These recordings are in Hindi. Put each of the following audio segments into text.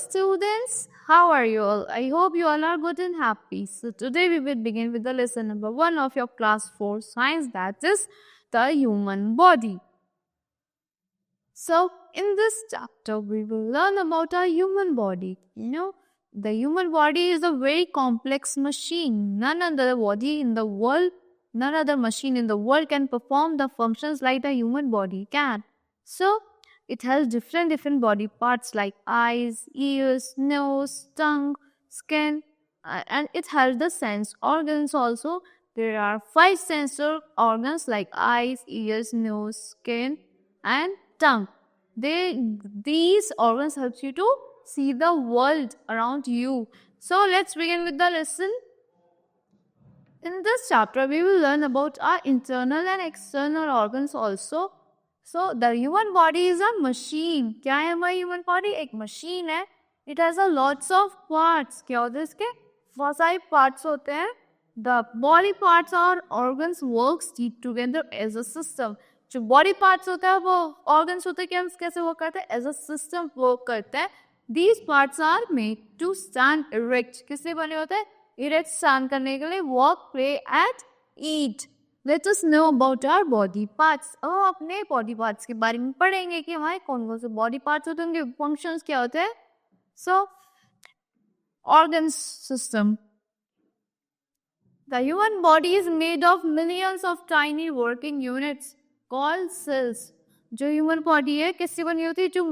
students, how are you all? I hope you all are good and happy. So today we will begin with the lesson number 1 of your class 4 science, that is the human body. So in this chapter we will learn about our human body. The human body is a very complex machine. None other machine in the world can perform the functions like the human body can. So it has different body parts like eyes, ears, nose, tongue, skin, and it has the sense organs also. There are 5 sensor organs like eyes, ears, nose, skin, and tongue. These organs helps you to see the world around you. So let's begin with the lesson. In this chapter, we will learn about our internal and external organs also. So the human body is a machine. क्या है हमारी human body? एक machine है. It has a lots of parts. क्या होते हैं इसके? बहुत सारे parts होते हैं. The body parts or organs works together as a system. जो body parts होता है वो organs होते हैं कि हम कैसे work करते हैं? As a system work करते हैं. These parts are made to stand erect. किससे बने होते हैं? Erect stand करने के लिए walk, play and eat. Let us know about our body parts. अब अपने body parts के बारे में पढ़ेंगे कि हमारे कौन कौन से body parts होते हैं, उनके functions क्या होते हैं. So, organ system. The human body is made of millions of tiny working units called cells. जो human body है किससे बनी होती है? जो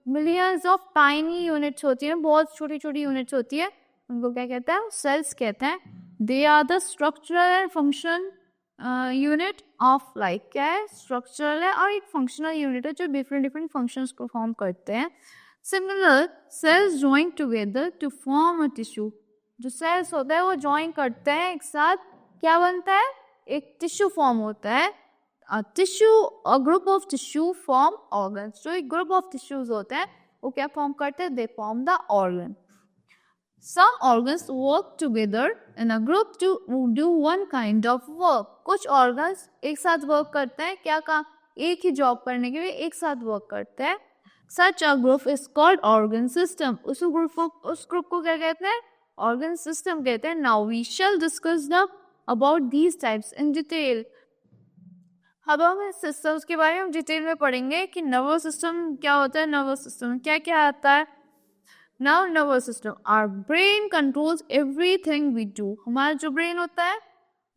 millions of tiny units होती हैं, बहुत छोटी छोटी units होती है, उनको क्या कहते हैं? Cells कहते हैं. They are the structural and function unit of life. क्या है? Structural है और एक functional unit है जो different functions perform करते हैं. Similar, cells join together to form a tissue. जो cells होता है वो join करते हैं एक साथ, क्या बनता है? एक tissue form होता है. A group of tissue form organs. जो एक group of tissues होते हैं वो क्या form करते हैं? They form the organ. Some organs work together in a group to do one kind of work. कुछ organs एक साथ work करते हैं, क्या काम? एक ही job करने के लिए एक साथ work करते हैं. Such a group is called organ system. उस group को क्या कहते हैं? Organ system कहते हैं. Now we shall discuss about these types in detail. अब हम systems के बारे में डिटेल में पढ़ेंगे कि nervous system क्या होता है, nervous system में क्या क्या आता है. Now nervous system, our brain controls everything we do. हमारा जो brain होता है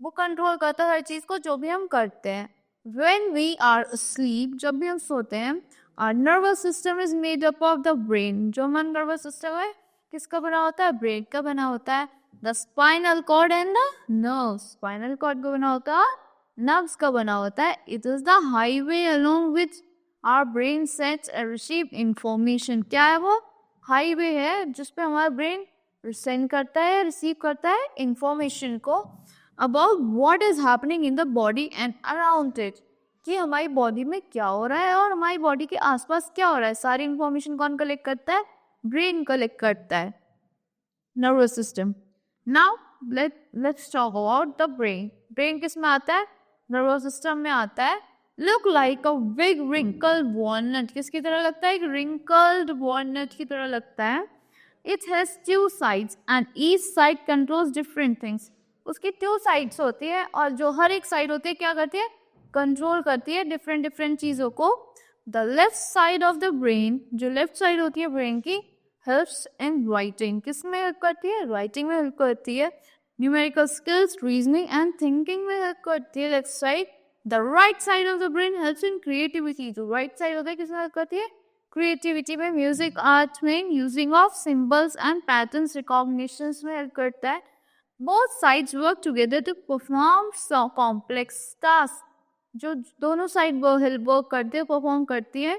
वो control करता है हर चीज को जो भी हम करते हैं. When we are asleep, जब भी हम सोते हैं, our nervous system is made up of the brain. जो हमारा nervous system है किसका बना होता है? Brain का बना होता है. The spinal cord and the nerves. Spinal cord का बना होता है, nerves का बना होता है. It is the highway along which our brain sends and receives information. क्या है वो? हाईवे है जिसपे हमारा ब्रेन सेंड करता है, रिसीव करता है इंफॉर्मेशन को about what is happening in the body and around it, कि हमारी बॉडी में क्या हो रहा है और हमारी बॉडी के आसपास क्या हो रहा है. सारी इंफॉर्मेशन कौन कलेक्ट करता है? ब्रेन कलेक्ट करता है. Nervous system. Now let's talk about the brain. Brain किस में आता है? नर्वस सिस्टम में आता है. Look like a big wrinkled walnut. किसकी तरह लगता है? एक wrinkled walnut की तरह लगता है. It has 2 sides and each side controls different things. उसकी 2 sides होती है और जो हर एक side होती है क्या करती है? Control करती है different चीज़ों को. The left side of the brain, जो left side होती है brain की, helps in writing. किस में help करती है? Writing में help करती है. Numerical skills, reasoning and thinking में help करती है left side. The right side of the brain helps in creativity. जो right side होता है किसमें help करती है? Creativity में, music, art में, using of symbols and patterns recognitions में help करता है. Both sides work together to perform some complex tasks. जो दोनों side work करते हैं, perform करती है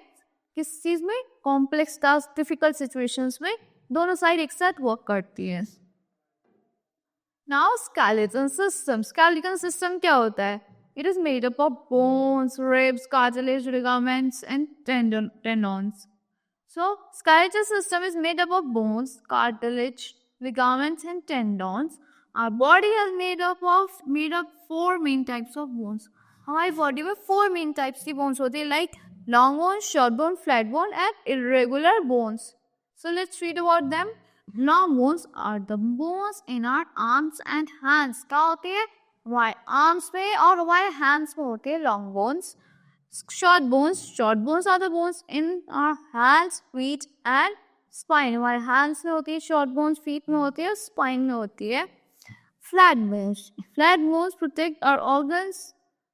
किस चीज में? Complex tasks, difficult situations में दोनों side एक साथ work करती है. Now skeleton system. Skeleton system क्या होता है? It is made up of bones, ribs, cartilage, ligaments, and tendons. So, skeletal system is made up of bones, cartilage, ligaments, and tendons. Our body is made up 4 main types of bones. हमारी body में 4 main types की bones होती है, like long bones, short bone, flat bone, and irregular bones. So let's read about them. Long bones are the bones in our arms and hands. क्या होते हैं हमारे arms में और हमारे hands में होते हैं long bones. Short bones are the bones in our hands, feet and spine. हमारे hands में होती है short bones, feet में होती है, spine में होती है. Flat bones protect our organs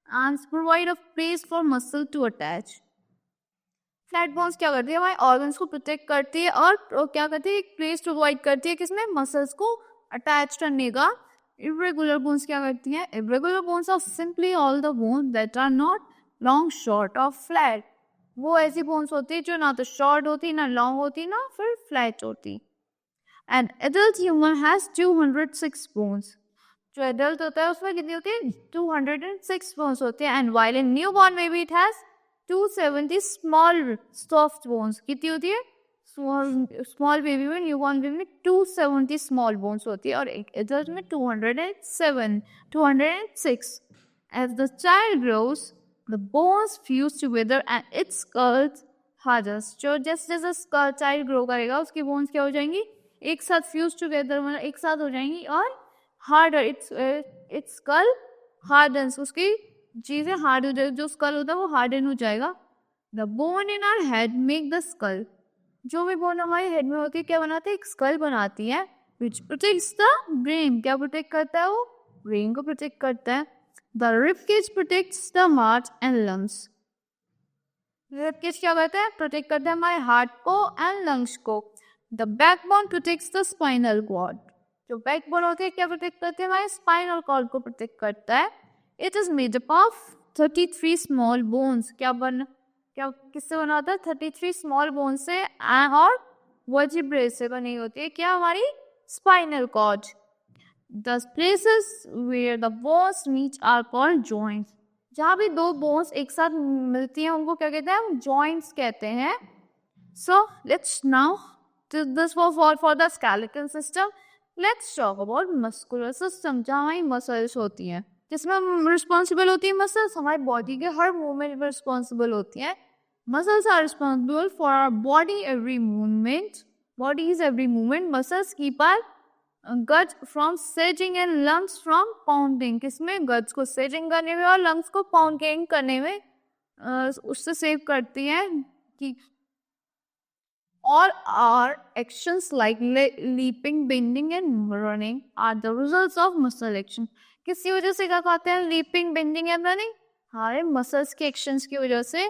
and provide a place for muscle to attach. Flat bones क्या करती है हमारे ऑर्गन्स को प्रोटेक्ट करती है और क्या करती है एक प्लेस प्रोवाइड करती है किसमें मसल्स को अटैच करने का. इरेगुलर बोन्स क्या करती हैं irregular bones are simply all the bones that are not long short और फ्लैट. वो ऐसी बोन्स होती है जो ना तो शॉर्ट होती ना लॉन्ग होती ना फिर फ्लैट होती. And adult human has 206 bones. जो एडल्ट होता है उसमें कितनी होती है 206 बोन्स होती है. And while in new born baby it has 270 small soft bones. कितनी होती है स्मॉल बेबी में न्यूबॉर्न बेबी में 270 स्मॉल बोन्स होती है और एक एडल्ट में 206. As the child grows, the bones fuse together and its skull hardens. जो जैसे जैसे चाइल्ड ग्रो करेगा उसकी बोन्स क्या हो जाएंगी एक साथ फ्यूज टुगेदर मतलब एक साथ हो जाएंगी और हार्डर इट्स स्कल हार्डन्स. उसकी चीजें हार्ड हो जाएगी. जो स्कल होता है वो हार्डन हो जाएगा. The bone in our head make the skull. जो भी बोन हमारे हेड में होती है क्या बनाती है एक स्कल बनाती है विच प्रोटेक्ट्स द ब्रेन. क्या प्रोटेक्ट करता है वो ब्रेन को प्रोटेक्ट करता है. The rib cage protects the heart and lungs. Rib cage क्या करता है प्रोटेक्ट करता है हमारे हार्ट को एंड लंग्स को. The backbone protects the spinal cord. जो बैकबोन होती है क्या प्रोटेक्ट करते हैं हमारे स्पाइनल कॉर्ड को प्रोटेक्ट करता है. It is made up of 33 small bones. क्या किससे बना होता है 33 small bones से और vertebrae से बनी होती है क्या हमारी spinal cord. The places where the bones meet are called joints. जहाँ भी दो bones एक साथ मिलती हैं उनको क्या कहते हैं हम joints कहते हैं. So let's now do this for the skeletal system. Let's talk about muscular system. जहाँ हमारी muscles होती हैं जिसमें हम रिस्पॉन्सिबल होती है मसल्स हमारी बॉडी के हर मूवमेंट में रिस्पॉन्सिबल होती हैं. Muscles are responsible for our body every movement. Body is every movement. Muscles keep our gut from sagging and lungs from pounding. किसमें गट्स को सेजिंग करने में और लंग्स को पाउंडिंग करने में उससे सेव करती हैं कि all our actions like leaping, bending and running are the results of muscle action. किसी वजह से क्या कहते हैं leaping, bending and running? हमारे muscles के actions की वजह से.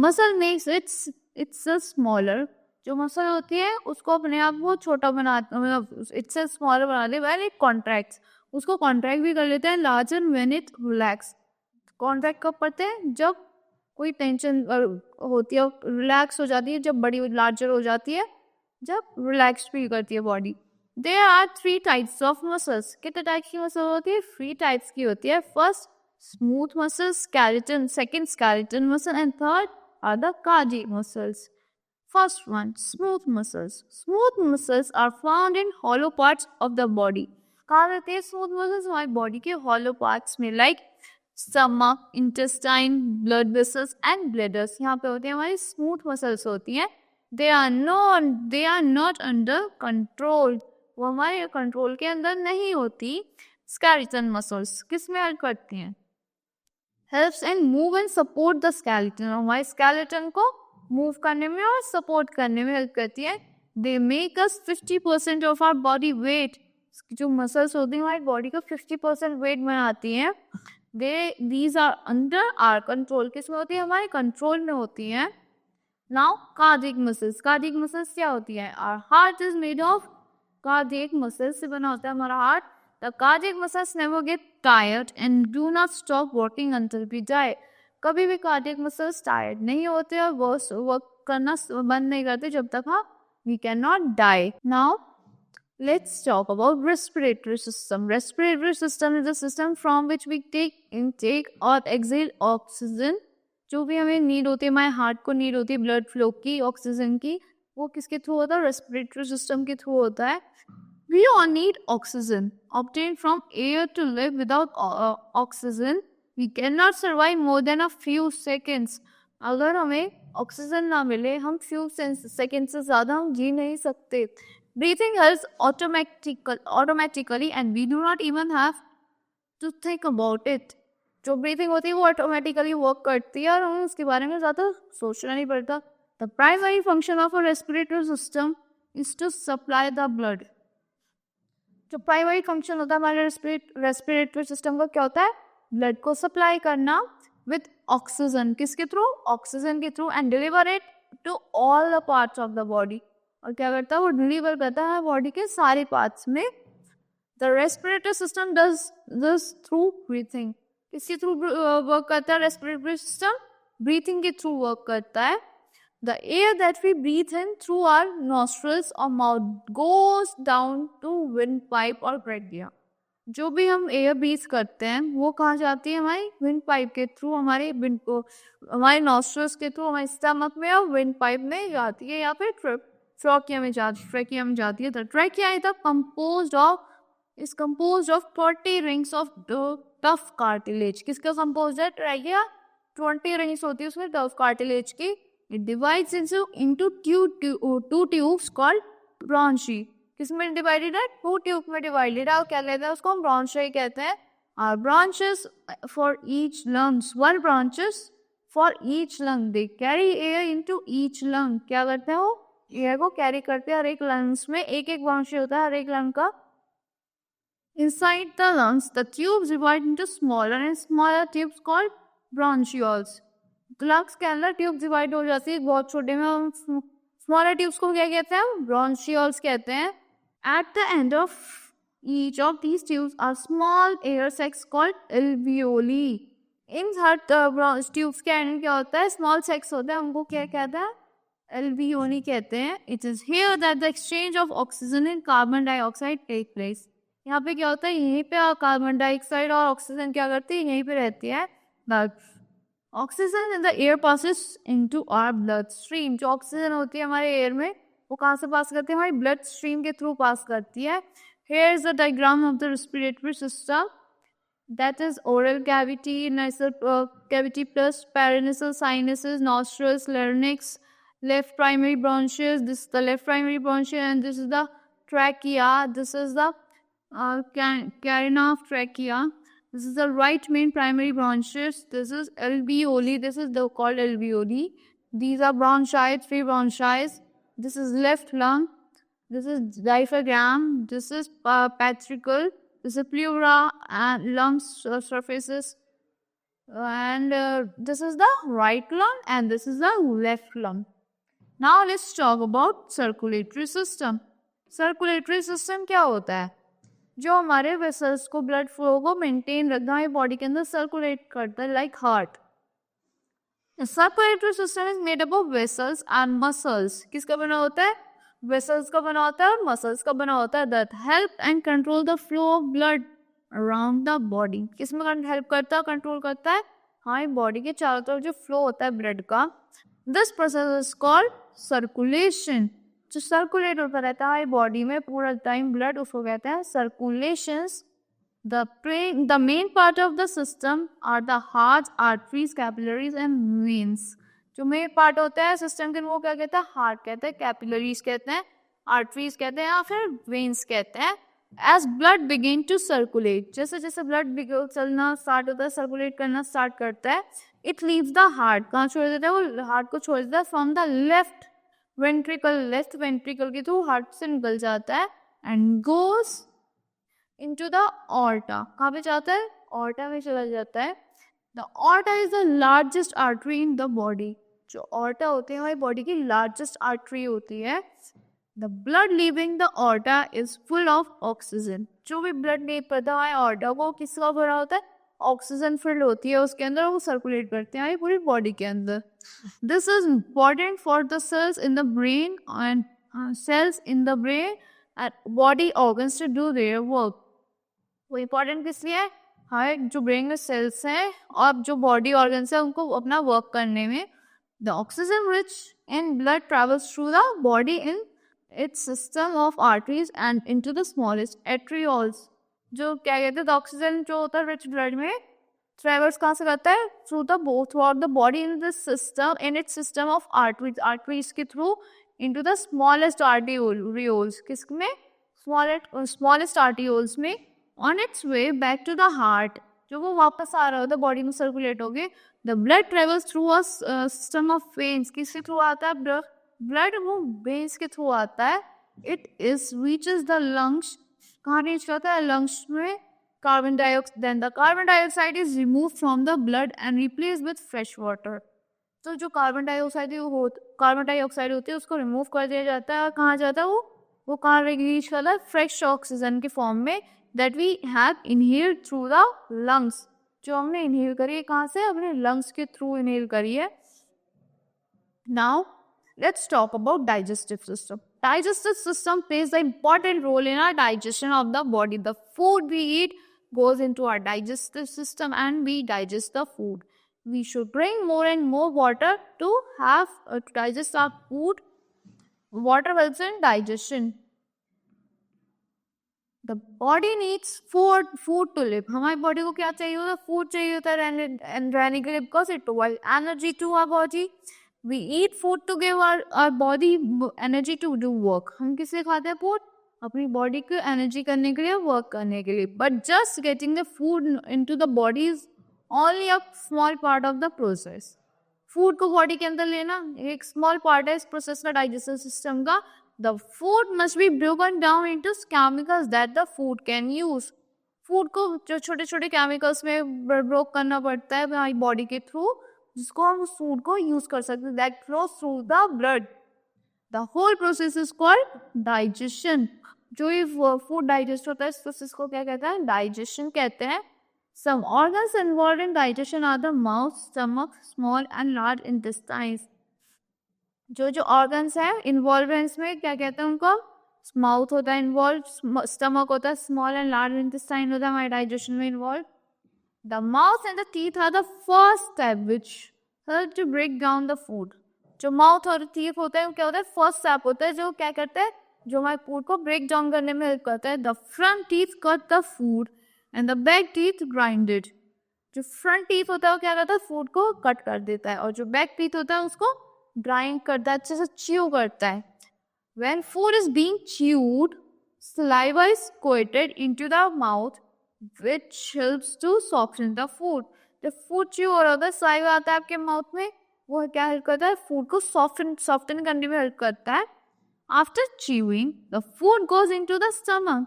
muscle makes it's a smaller. जो muscle होती है उसको अपने आप वो छोटा बनाता मतलब it's a smaller बना दे when it contracts. उसको contract भी कर लेते हैं larger when it relax. contract कब करते हैं जब कोई टेंशन होती है रिलैक्स हो जाती है जब बड़ी लार्जर हो जाती है जब रिलैक्स फील करती है body. There are 3 types of muscles. कितने टाइप्स की मसल होती है 3 टाइप्स की होती है. First smooth muscle skeleton. Second skeleton muscle and third are the cardiac muscles. First one smooth muscles. Smooth muscles are found in hollow parts of the body. कहाँ रहते हैं स्मूथ मसल्स हमारी बॉडी के हॉलो पार्ट्स में like stomach, intestine, blood vessels and bladders. यहाँ पे होती है हमारी स्मूथ मसल्स होती हैं. they are not under control. वो हमारे कंट्रोल के अंदर नहीं होती. skeleton muscles किस में हेल्प करती हैं helps and move and support the skeleton. हमारे skeleton को मूव करने में और सपोर्ट करने में हेल्प करती है. they make us 50% of our body weight. जो मसल्स होती हैं हमारी बॉडी का 50% वेट बनाती हैं. these are under our control. किस में होती है हमारे कंट्रोल में होती है. now cardiac muscles. cardiac muscles क्या होती है our heart is made of cardiac muscles से बना होता है हमारा heart. the cardiac muscles never get tired and do not stop working until we die. कभी भी cardiac muscles tired नहीं होते और वर्क करना बंद नहीं करते जब तक हम we cannot die. now let's talk about respiratory system. Respiratory system is a system from which we take intake or exhale oxygen. जो भी हमें नीड होती है हमारे हार्ट को नीड होती है ब्लड फ्लो की ऑक्सीजन की वो किसके थ्रू होता है रेस्पिरेटरी सिस्टम के थ्रू होता है. We all need oxygen obtained from air to live. Without oxygen we cannot survive more than a few seconds. अगर हमें ऑक्सीजन ना मिले हम फ्यू सेकेंड से ज़्यादा हम जी नहीं सकते. Breathing helps automatically and we do not even have to think about it. जो ब्रीथिंग होती है वो ऑटोमेटिकली वर्क करती है और हमें उसके बारे में ज़्यादा सोचना नहीं पड़ता. The primary function of a respiratory system is to supply the blood. जो प्राइमरी फंक्शन होता है हमारे रेस्पिरेटरी सिस्टम का क्या होता है? ब्लड को सप्लाई करना विथ ऑक्सीजन. किसके थ्रू? ऑक्सीजन के through. And deliver it to all the parts of the body. और क्या करता है वो? डिलीवर करता है बॉडी के सारे पार्ट्स में. The respiratory system does this through breathing. किसके थ्रू वर्क करता है रेस्पिरेटरी सिस्टम? ब्रीथिंग के थ्रू वर्क करता है. The air that we breathe in through our nostrils or mouth goes down to windpipe or trachea. जो भी हम एयर ब्रीथ करते हैं वो कहाँ जाती है? हमारी विंड पाइप के थ्रू, हमारे नॉस्ट्रल्स के थ्रू हमारे स्टमक में और विंड पाइप में जाती है या फिर ट्रैकिया में जाती है. The trachea is composed of 20 rings of tough cartilage. किसका composed है ट्रैकिया? 20 rings होती है उसमें tough cartilage की. It divides into two tubes called bronchi. किसमें divided है? 2 tubes में divided है. और क्या कहते हैं उसको? हम bronchi कहते हैं. Our branches for each lungs. 1 branches for each lung. They carry air into each lung. क्या करते हैं वो? एयर को कैरी करते हैं हर एक लंग्स में. एक bronchi होता है हर एक लंग का. Inside the lungs, the tubes divide into smaller and smaller tubes called bronchioles. Lungs के अंदर ट्यूब डिवाइड हो जाती है बहुत छोटे में. हम स्मॉलर ट्यूब्स को क्या कहते हैं? ब्रॉन्शियोल्स कहते हैं. At the end of each of these tubes are small air sacs called alveoli. इन हर ट्यूब्स के एंड क्या होता है? स्मॉल सैक्स होते हैं. उनको क्या कहते हैं? एल्वियोली कहते हैं. It is here that the exchange of oxygen and carbon dioxide take place. यहाँ पे क्या होता है? यहीं पे कार्बन डाइऑक्साइड और ऑक्सीजन क्या करती है? यहीं पे रहती है. Oxygen in the air passes into our blood stream. जो ऑक्सीजन होती है हमारे एयर में वो कहाँ से पास करती है? हमारी ब्लड स्ट्रीम के थ्रू पास करती है. Here is the diagram of the respiratory system. That is oral cavity, nasal cavity plus paranasal sinuses, nostrils, larynx, left primary bronchus. This is the left primary bronchus and this is the trachea. This is the carina of trachea. This is the right main primary bronchus. This is alveoli. This is called alveoli. These are bronchi, 3 bronchi. This is left lung. This is diaphragm. This is ventricle. This is pleura and lung surfaces. And this is the right lung and this is the left lung. Now let's talk about circulatory system. Circulatory system क्या होता है? जो हमारे वेसल्स को ब्लड फ्लो को मेंटेन रखना है बॉडी के अंदर सर्कुलेट करता है like heart. Circulatory system is made up of vessels and muscles. किसका बना होता है? वेसल्स का बना होता है और मसल्स का बना होता है. That help and control the flow of blood around the body. किसमें हेल्प करता है? कंट्रोल करता है हमारी बॉडी के चारों तरफ जो फ्लो होता है ब्लड का. This process is called circulation. जो सर्कुलेट होता रहता है बॉडी में पूरा टाइम ब्लड, उसको कहते हैं circulations. The main part of the system are the heart, arteries, capillaries and veins. जो मेन पार्ट होता है सिस्टम के वो क्या कहते हैं? हार्ट कहते हैं, कैपिलरीज कहते हैं, आर्टरीज कहते हैं या फिर वेन्स कहते हैं. As blood begin to circulate, जैसे जैसे ब्लड चलना स्टार्ट होता है, सर्कुलेट करना स्टार्ट करता है, इट लीव्स द हार्ट. कहाँ छोड़ देता है वो? हार्ट को छोड़ देता है from the left left ventricle के थ्रू हार्ट से निकल जाता है and goes into the aorta. कहाँ पे जाता है? ऑर्टा में चला जाता है. The aorta is the largest artery in the body. जो ऑर्टा होती है हमारी बॉडी की लार्जेस्ट आर्टरी होती है. The blood leaving the aorta is full of oxygen. जो भी ब्लड लीव करता है ऑर्टा वो किसका भरा होता है? ऑक्सीजन फिल्ड होती है उसके अंदर, वो सर्कुलेट करते हैं पूरी बॉडी के अंदर. This is important for the cells in the brain and body organs to do their work. वो इम्पॉर्टेंट किस लिए है? हमारे जो ब्रेन में सेल्स हैं और जो बॉडी ऑर्गन्स हैं उनको अपना वर्क करने में. The oxygen rich in blood travels through the body in its system of arteries and into the smallest arterioles. जो क्या कहते हैं? ऑक्सीजन जो होता है रिच ब्लड में ट्रेवल्स कहाँ से करता है? Through the both through out the body in this system, in its system of arteries के through into the smallest arterioles, किसमें? स्मॉलेस्ट आर्टियोल्स में, on its way back to the heart, जो वो वापस आ रहा होता है बॉडी में सर्कुलेट हो गए। The blood travels through a system of veins, किसके थ्रू आता है ब्लड? वो वेन्स के थ्रू आता है। It is reaches the lungs, कहाँ रीच करता है? लंग्स में। Carbon dioxide, then the carbon dioxide is removed from the blood and replaced with fresh water. तो जो कार्बन डाइऑक्साइड होती है उसको रिमूव कर दिया जाता है। कहाँ जाता है वो कहाँ रीच करता है? फ्रेश ऑक्सीजन के फॉर्म में, that we have inhaled through the lungs, जो हमने इनहेल करी है कहाँ से? अपने लंग्स के थ्रू इनहेल करी है। Now let's talk about digestive system. Digestive system plays an important role in our digestion of the body. The food we eat goes into our digestive system and we digest the food. We should drink more and more water to digest our food. Water helps in digestion. The body needs food to live. हमारी body को क्या चाहिए होता है? Food चाहिए होता है रहने के लिए, because it provides energy to our body. We eat food to give our body energy to do work. हम किससे खाते हैं food? अपनी body को energy करने के लिए, work करने के लिए. But just getting the food into the body is only a small part of the process. Food को body के अंदर लेना एक small part है इस process का, digestive system का. The food must be broken down into chemicals that the food can use. Food को जो छोटे छोटे chemicals में broke करना पड़ता है हमारी body के through, जिसको हम उस फूड को यूज कर सकते हैं, that flows through the blood. The whole process is called digestion. जो ये फूड डाइजेस्ट होता है इस प्रोसेस को क्या कहते हैं? डाइजेशन कहते हैं. Some organs involve in digestion are the mouth, stomach, small and large intestines. जो ऑर्गन्स हैं इन्वॉल्वेंस में क्या कहते हैं उनको? माउथ होता है इन्वॉल्व, स्टमक होता है, स्मॉल एंड लार्ज इंटेस्टाइन होता है हमारे डाइजेशन में involve. The mouth and the teeth are the first step which help to break down the food. जो माउथ और टीथ होता है वो क्या होता है? फर्स्ट स्टेप होता है जो क्या करता है? जो हमारे फूड को ब्रेक डाउन करने में हेल्प करता है. The front teeth cut the food and the back teeth grind it. जो फ्रंट टीथ होता है वो क्या करता है? फूड को कट कर देता है, और जो बैक टीथ होता है उसको ग्राइंड करता है, अच्छे से च्यू करता है. When food is being chewed, saliva is coated into the mouth which helps to soften the food. जब फूड च्यू हो रहा होता है, saliva आता है आपके माउथ में, वो क्या हेल्प करता है? फूड को सॉफ्टन करने में हेल्प करता है. After chewing the food goes into the stomach.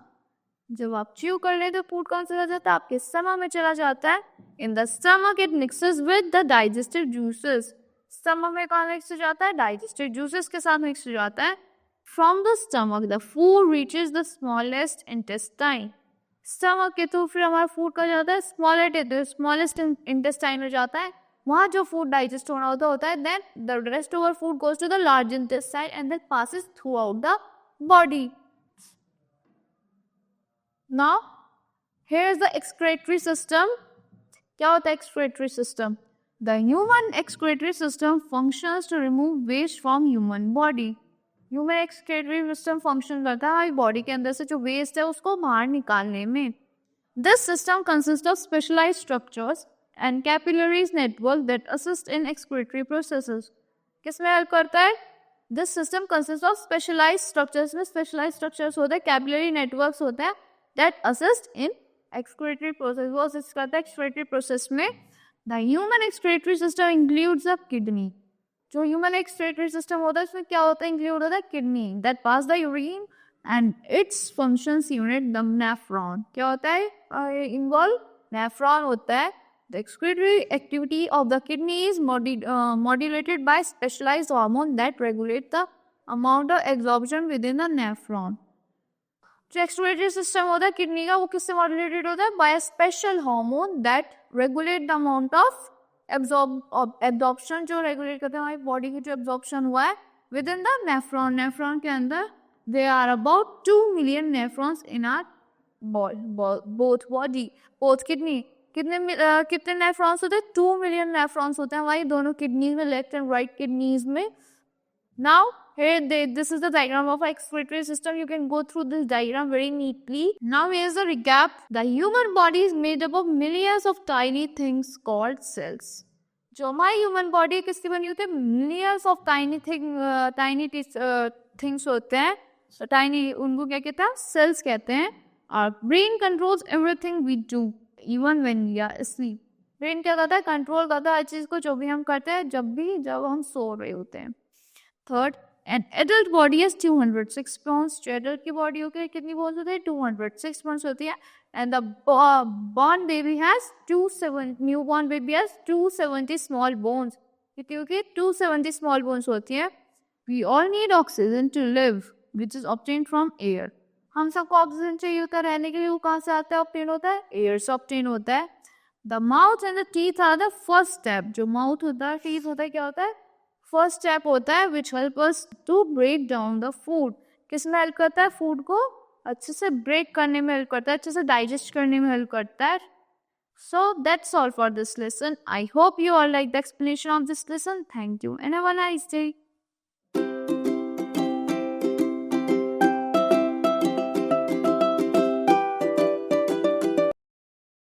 जब आप च्यू कर लें तो फूड कहाँ चला जाता है? आपके स्टमक में चला जाता है. In the stomach it mixes with the digestive juices. Stomach में कहाँ मिक्स हो जाता है? डाइजेस्टिव जूसेस के साथ मिक्स हो जाता है. From the stomach the food reaches the smallest intestine. Stomach के थ्रू फिर हमारा फूड का जाता है स्मॉलेस्ट इंटेस्टाइन में जाता है, वहाँ जो फूड डाइजेस्ट होना होता है. Then the rest over food goes to the large intestine and then passes through out the body. Now here is the excretory system. क्या होता है excretory system? The human excretory system functions to remove waste from human body. Human excretory system function करता है हमारी बॉडी के अंदर से जो वेस्ट है उसको बाहर निकालने में. This system consist of specialised structures and capillaries network that assist in excretory processes. किसमें हेल्प करता है? This system consist of specialised structures. में स्पेशलाइज्ड स्ट्रक्चर्स होते हैं, कैपिलरी नेटवर्क्स होते हैं that assist in excretory process. वो असिस्ट करता है एक्सक्रीटरी प्रोसेस में. The human excretory system includes the kidney. जो ह्यूमन एक्सक्रीटरी सिस्टम होता है इसमें क्या होता है? इंक्लूड होता है kidney that pass the urine and its functions unit the nephron. क्या होता है इन्वॉल्व? नेफ्रॉन होता है. The excretory activity of the kidney is modulated by specialised hormone that regulate the amount of absorption within the nephron. जो एक्सक्रीटरी सिस्टम होता है किडनी का वो किससे मॉड्यूलेटेड होता है? By a special hormone that regulate the amount of absorption, जो रेगुलेट करते हैं हमारी बॉडी की जो एब्जॉर्प्शन हुआ है within the nephron. Nephron के अंदर they are about 2 million nephrons in our both body, both kidney. कितने नेफ्रॉन्स होते हैं? 2 मिलियन नेफ्रॉन्स होते हैं हमारी दोनों किडनीज में, लेफ्ट एंड राइट किडनीज में. Now Here, this is the diagram of excretory system. You can go through this diagram very neatly. Now, here's the recap. The human body is made up of millions of tiny things called cells. जो हमारी ह्यूमन बॉडी किसकी बनी होती है, मिलियंस ऑफ टाइनी थिंग्स होते हैं, टाइनी, उनको क्या कहते हैं, सेल्स कहते हैं. Our brain controls everything we do, even when we are asleep. Brain क्या करता है, कंट्रोल करता है हर चीज को, जो भी हम करते हैं, जब हम सो रहे होते हैं. Third, an adult body has 206 bones. जो एडल्ट की बॉडी होती है कितनी बोन्स होती है, 206 बोन्स होती है. And the born baby has 27, new born baby has 270 small bones. कितनी होती है, 270 स्मॉल बोन्स होती है. We all need oxygen to live, which is obtained from air. हम सबको ऑक्सीजन चाहिए होता है रहने के लिए. वो कहाँ से आता है, ऑब्टेन होता है, एयर से ऑब्टेन होता है. The mouth and the teeth are the first step. जो माउथ होता है, टीथ होता है, क्या होता है, फर्स्ट स्टेप होता है, which help us to break down the food. किसमें हेल्प करता है, फूड को अच्छे से ब्रेक करने में हेल्प करता है, अच्छे से डाइजेस्ट करने में हेल्प करता है. So that's all for this lesson. I hope you all like the explanation of this lesson. Thank you and have a nice day.